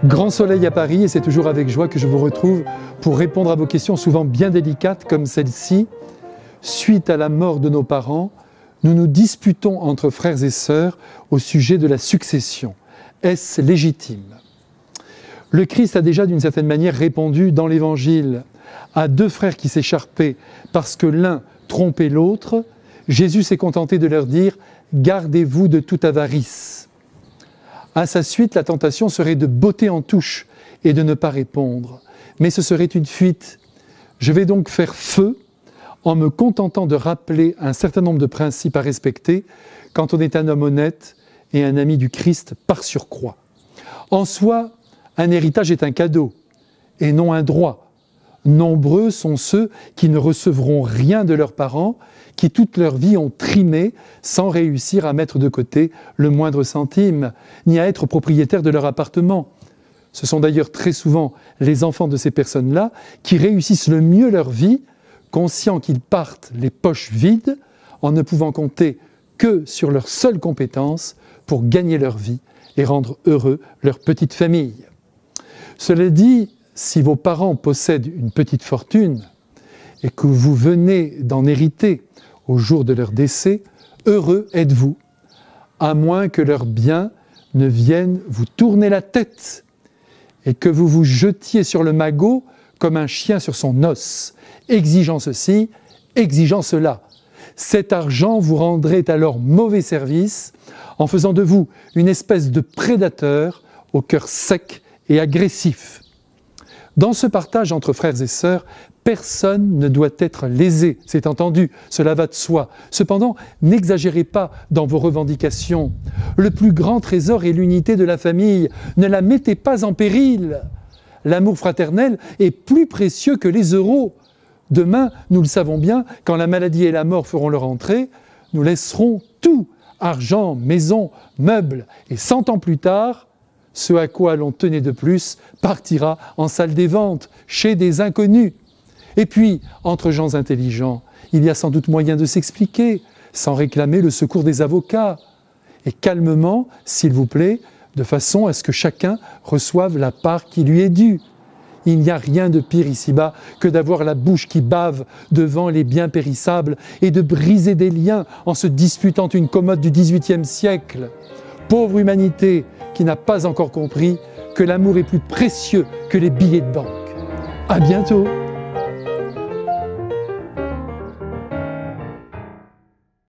Grand soleil à Paris et c'est toujours avec joie que je vous retrouve pour répondre à vos questions souvent bien délicates comme celle-ci. Suite à la mort de nos parents, nous nous disputons entre frères et sœurs au sujet de la succession. Est-ce légitime? Le Christ a déjà d'une certaine manière répondu dans l'Évangile à deux frères qui s'écharpaient parce que l'un trompait l'autre. Jésus s'est contenté de leur dire « Gardez-vous de toute avarice ». À sa suite, la tentation serait de botter en touche et de ne pas répondre. Mais ce serait une fuite. Je vais donc faire feu en me contentant de rappeler un certain nombre de principes à respecter quand on est un homme honnête et un ami du Christ par surcroît. En soi, un héritage est un cadeau et non un droit. Nombreux sont ceux qui ne recevront rien de leurs parents, qui toute leur vie ont trimé sans réussir à mettre de côté le moindre centime, ni à être propriétaires de leur appartement. Ce sont d'ailleurs très souvent les enfants de ces personnes-là qui réussissent le mieux leur vie, conscients qu'ils partent les poches vides, en ne pouvant compter que sur leurs seules compétences pour gagner leur vie et rendre heureux leur petite famille. Cela dit, si vos parents possèdent une petite fortune et que vous venez d'en hériter au jour de leur décès, heureux êtes-vous, à moins que leurs biens ne viennent vous tourner la tête et que vous vous jetiez sur le magot comme un chien sur son os, exigeant ceci, exigeant cela. Cet argent vous rendrait alors mauvais service en faisant de vous une espèce de prédateur au cœur sec et agressif. Dans ce partage entre frères et sœurs, personne ne doit être lésé, c'est entendu, cela va de soi. Cependant, n'exagérez pas dans vos revendications. Le plus grand trésor est l'unité de la famille, ne la mettez pas en péril. L'amour fraternel est plus précieux que les euros. Demain, nous le savons bien, quand la maladie et la mort feront leur entrée, nous laisserons tout, argent, maison, meubles, et 100 ans plus tard, ce à quoi l'on tenait de plus partira en salle des ventes, chez des inconnus. Et puis, entre gens intelligents, il y a sans doute moyen de s'expliquer, sans réclamer le secours des avocats. Et calmement, s'il vous plaît, de façon à ce que chacun reçoive la part qui lui est due. Il n'y a rien de pire ici-bas que d'avoir la bouche qui bave devant les biens périssables et de briser des liens en se disputant une commode du XVIIIe siècle. Pauvre humanité qui n'a pas encore compris que l'amour est plus précieux que les billets de banque. À bientôt!